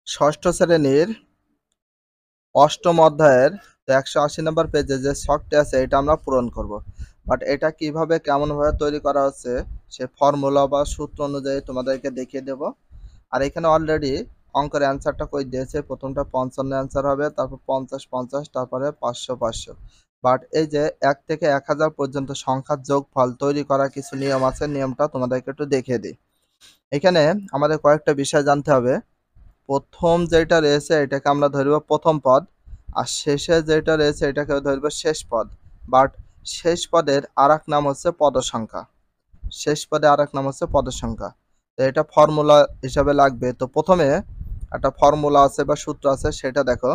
ষষ্ঠ শ্রেণীর অষ্টম অধ্যায়ের 180 নম্বর পেজে যে ছকটি আছে এটা আমরা পূরণ করব। বাট এটা কিভাবে কেমনভাবে তৈরি করা হচ্ছে সে ফর্মুলা বা সূত্র অনুযায়ী তোমাদেরকে দেখিয়ে দেব। আর এখানে অলরেডি অঙ্কের অ্যান্সারটা কই দিয়েছে। প্রথমটা 55 অ্যান্সার হবে, তারপর 50 50, তারপরে 500 500। বাট এই যে 1 থেকে 1000 পর্যন্ত সংখ্যার যোগফল তৈরি করার কিছু নিয়ম আছে, নিয়মটা তোমাদেরকে একটু দেখিয়ে দিই। এখানে আমাদের কয়েকটা বিষয় জানতে হবে। প্রথম যেটা রয়েছে এটাকে আমরা ধরব প্রথম পদ, আর শেষে যেটা রয়েছে এটাকে ধরব শেষ পদ। বাট শেষ পদের আরেক নাম হচ্ছে পদ সংখ্যা। শেষ পদে আরেক নাম হচ্ছে পদ সংখ্যা। তো এটা ফর্মুলা হিসাবে লাগবে। তো প্রথমে একটা ফর্মুলা আছে বা সূত্র আছে, সেটা দেখো।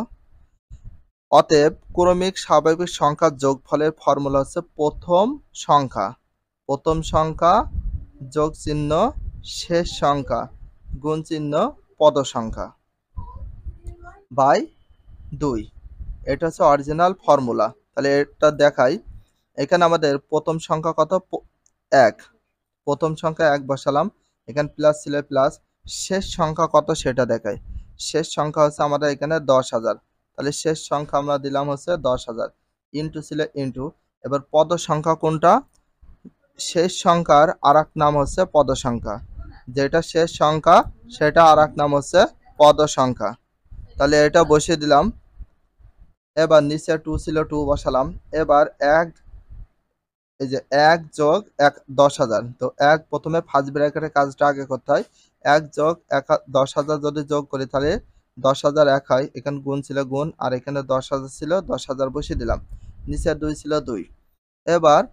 অতএব ক্রমিক স্বাভাবিক সংখ্যার যোগফলের ফর্মুলা হচ্ছে প্রথম সংখ্যা যোগ চিহ্ন শেষ সংখ্যা গুণ চিহ্ন পদ সংখ্যা বাই 2। এটা হচ্ছে অরিজিনাল ফর্মুলা। তাহলে এটা দেখাই। এখানে আমাদের প্রথম সংখ্যা কত? 1। প্রথম সংখ্যা 1 বসালাম, এখানে প্লাস ছিল প্লাস। শেষ সংখ্যা কত সেটা দেখাই। শেষ সংখ্যা হচ্ছে আমাদের এখানে 10,000। তাহলে শেষ সংখ্যা আমরা দিলাম হচ্ছে 10,000। ইন্টু ছিল ইন্টু। এবার পদ সংখ্যা কোনটা? শেষ সংখ্যার আরেক নাম হচ্ছে পদ সংখ্যা। যেটা শেষ সংখ্যা সেটা আরেক নাম হচ্ছে পদ সংখ্যা। তাহলে এটা বসিয়ে দিলাম। এবার নিচে 2 ছিল 2 বসালাম। এবার 1, এই যে 1 যোগ 1 10,000। তো 1 প্রথমে ফার্স্ট ব্র্যাকেটের কাজটা আগে করতে হয়। 1 যোগ 10,000 যদি যোগ করি তাহলে 10,000 1 হয়। এখানে গুণ ছিল গুণ, আর এখানে 10,000 ছিল 10,000 বসিয়ে দিলাম। নিচে 2 ছিল 2। এবার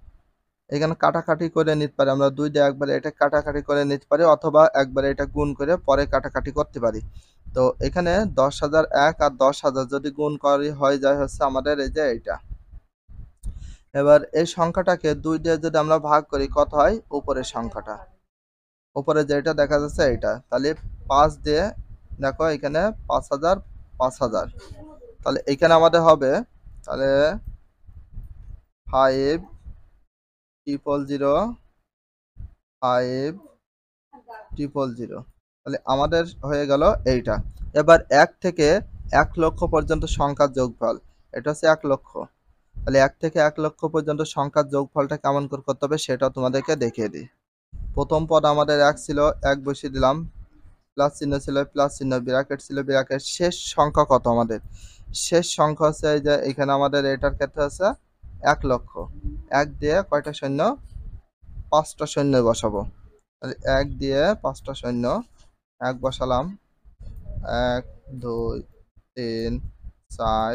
এখানে কাটাকাটি করে নিতে পারি আমরা। 2 দিয়ে একবারে এটা কাটাকাটি করে নিতে পারি, অথবা একবারে এটা গুণ করে পরে কাটাকাটি করতে পারি। তো এখানে 10,001 আর 10,000 যদি গুণ করি হয়ে যায় হচ্ছে আমাদের এই যে এইটা। এবার এই সংখ্যাটাকে 2 দিয়ে যদি আমরা ভাগ করি কত হয়? উপরের সংখ্যাটা, উপরে যেটা দেখা যাচ্ছে এইটা। তাহলে 5 দিয়ে দেখো এখানে 5,000 5,000। তাহলে এখানে আমাদের হবে তাহলে 5 000 5 000। তাহলে আমাদের হয়ে গেল এইটা। এবার 1 থেকে 1 লক্ষ পর্যন্ত সংখ্যার যোগফল, এটা হচ্ছে 1 লক্ষ। তাহলে 1 থেকে 1 লক্ষ পর্যন্ত সংখ্যার যোগফলটা কেমন করে করতে হবে সেটা তোমাদেরকে দেখিয়ে দিই। প্রথম পদ আমাদের 1 ছিল, 1 বসিয়ে দিলাম। প্লাস চিহ্ন ছিল প্লাস চিহ্ন, ব্র্যাকেট ছিল ব্র্যাকেট। শেষ সংখ্যা কত আমাদের? শেষ সংখ্যা হচ্ছে এই যে এখানে আমাদের এটার ক্ষেত্রে আছে 1 লক্ষ। 1 দিয়ে কয়টা শূন্য? 5টা শূন্য বসাবো। তাহলে 1 দিয়ে 5টা শূন্য, 1 বসালাম। 1 2 3 4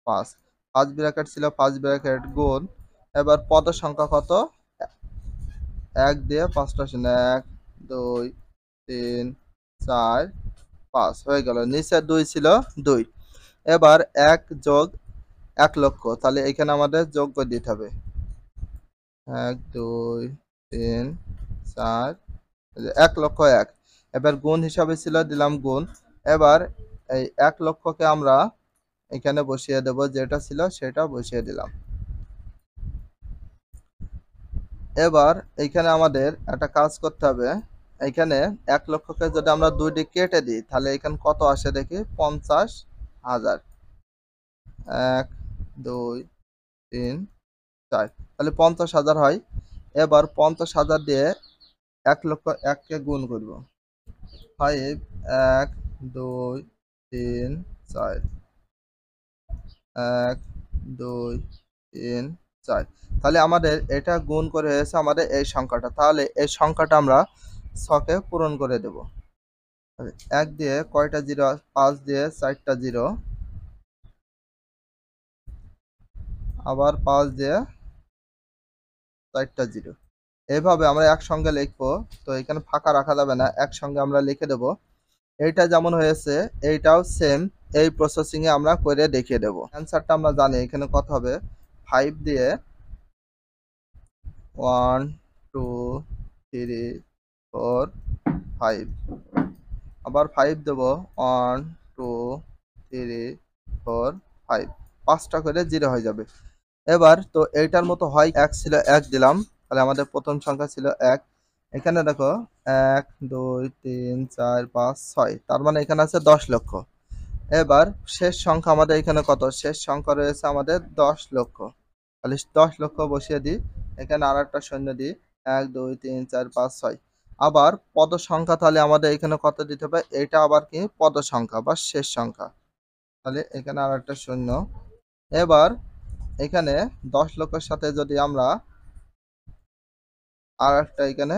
5। 5 ব্র্যাকেট ছিল 5 ব্র্যাকেট গুণ। এবার পদ সংখ্যা কত? 1 দিয়ে 5টা শূন্য, 1 2 3 4 5 হয়ে গেল। নিচে 2 ছিল 2। এবার 1 যোগ 1 লক্ষ, তাহলে এখানে আমাদের যোগ করে দিতে হবে। 1 2 3 4, 1 লক্ষ 1। এবার গুণ হিসাবে ছিল, দিলাম গুণ। এবার এই 1 লক্ষকে আমরা এখানে বসিয়ে দেব, যেটা ছিল সেটা বসিয়ে দিলাম। এবার এইখানে আমাদের একটা কাজ করতে হবে। এইখানে 1 লক্ষকে যদি আমরা 2 দিয়ে কেটে দিই তাহলে এখানে কত আসে দেখি? 50,000। 1 2 3 4, তাহলে 50,000 হয়। এবার 50,000 দিয়ে 1 লক্ষ 1 কে গুণ করব। 5 1 2 3 4, 1 2 3 4। তাহলে আমাদের এটা গুণ করে হয়েছে আমাদের এই সংখ্যাটা। তাহলে এই সংখ্যাটা আমরা ছকে পূরণ করে দেব। 1 দিয়ে কয়টা জিরো? 5 দিয়ে 4টা জিরো, আবার 5 দিয়ে 4টা জিরো। এইভাবে আমরা একসঙ্গে লিখবো। তো এখানে ফাঁকা রাখা যাবে না, একসঙ্গে আমরা লিখে দেব। এইটা যেমন হয়েছে এইটাও সেম এই প্রসেসিং এ আমরা করে দেখিয়ে দেব। অ্যান্সারটা আমরা জানি এখানে কত হবে। 5 দিয়ে 1 2 3 4 5, আবার 5 দেব 1 2 3 4 5, 5টা করে 0 হয়ে যাবে। এবার তো এইটার মতো হয় 1 ছিল 1 দিলাম, তাহলে আমাদের প্রথম সংখ্যা ছিল 1। এখানে দেখো 1 2 3 4 5 6, তার মানে এখানে আছে 10 লক্ষ। এবার শেষ সংখ্যা আমাদের এখানে কত? শেষ সংখ্যা রয়েছে আমাদের 10 লক্ষ। তাহলে 10 লক্ষ বসিয়ে দিই, এখানে আরেকটা শূন্য দিই, 1 2 3 4 5 6। আবার পদ সংখ্যা তাহলে আমাদের এখানে কত দিতে হবে? এটা আবার কি পদ সংখ্যা বা শেষ সংখ্যা। তাহলে এখানে আরেকটা শূন্য। এবার এখানে 10 লক্ষের সাথে যদি আমরা আরেকটা এখানে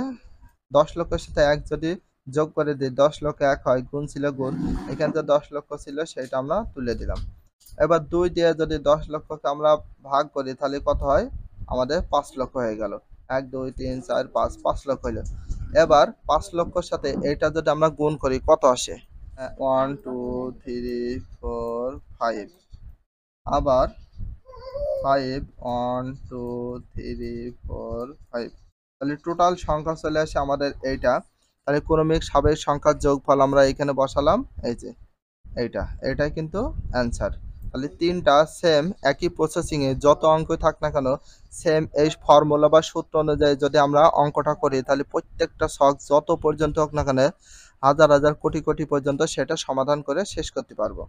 10 লক্ষের সাথে 1 যদি যোগ করে দিই, 10 লক্ষ 1 হয়, গুণ ছিল গুণ। এখানে যে 10 লক্ষ ছিল সেটা আমরা তুলে দিলাম। এবার 2 দিয়ে যদি 10 লক্ষকে আমরা ভাগ করি তাহলে কত হয়? আমাদের 5 লক্ষ হয়ে গেল। 1 2 3 4 5, 5 লক্ষ হইল। এবার 5 লক্ষর সাথে এটা যদি আমরা গুণ করি কত আসে? 1 2 3 4 5। আবার 5 1 2 3 4 5। তাহলে টোটাল সংখ্যা চলে আসে আমাদের এইটা। তাহলে ক্রমিক স্বাভাবিক সংখ্যার যোগফল আমরা এখানে বসালাম, এই যে এইটা। এটাই কিন্তু অ্যান্সার। তাহলে 3টা সেম একই প্রসেসিং এ যত অঙ্কই থাক না কেন, সেম এই ফর্মুলা বা সূত্র অনুযায়ী যদি আমরা অঙ্কটা করি তাহলে প্রত্যেকটা ছক যত পর্যন্ত হোক না কেন, হাজার হাজার কোটি কোটি পর্যন্ত সেটা সমাধান করে শেষ করতে পারবো।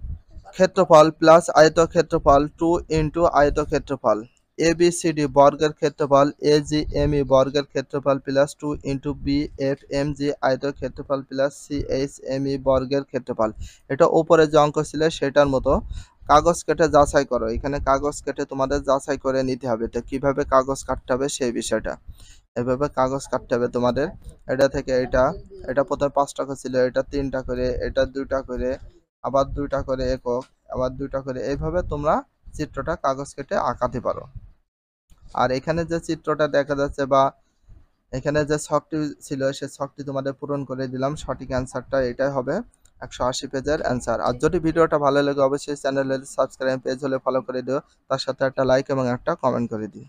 ক্ষেত্রফল প্লাস আয়তক্ষেত্রফল 2 ইন্টু আয়তক্ষেত্রফল। এবিসিডি বর্গের ক্ষেত্রফল এজিএমই বর্গের ক্ষেত্রফল প্লাস 2 ইন্টু বিএফএমজি আয়তক্ষেত্রফল প্লাস সিএইচএমই বর্গের ক্ষেত্রফল। এটা উপরে যে অঙ্ক ছিল সেটার মতো। কাগজ কেটে যাচাই করো। এখানে কাগজ কেটে তোমাদের যাচাই করে নিতে হবে। তো কিভাবে কাগজ কাটতে হবে সেই বিষয়টা। এভাবে কাগজ কাটতে হবে তোমাদের। এটা থেকে এটা প্রথমে 5 টাকা ছিল, এটা 3 টা করে, এটা 2 টা করে, আবার 2 টা করে একক, আবার 2 টা করে, এইভাবে তোমরা চিত্রটা কাগজ কেটে আঁকাতে পারো। আর এখানে যে চিত্রটা দেখা যাচ্ছে বা এখানে যে ছকটি ছিল সেই ছকটি তোমাদের পূরণ করে দিলাম। সঠিক অ্যান্সারটা এটাই হবে 180 পেজের অ্যান্সার। আর যদি ভিডিওটা ভালো লাগে অবশ্যই চ্যানেলের সাবস্ক্রাইব, পেজ হলে ফলো করে দিও। তার সাথে একটা লাইক এবং একটা কমেন্ট করে দিও।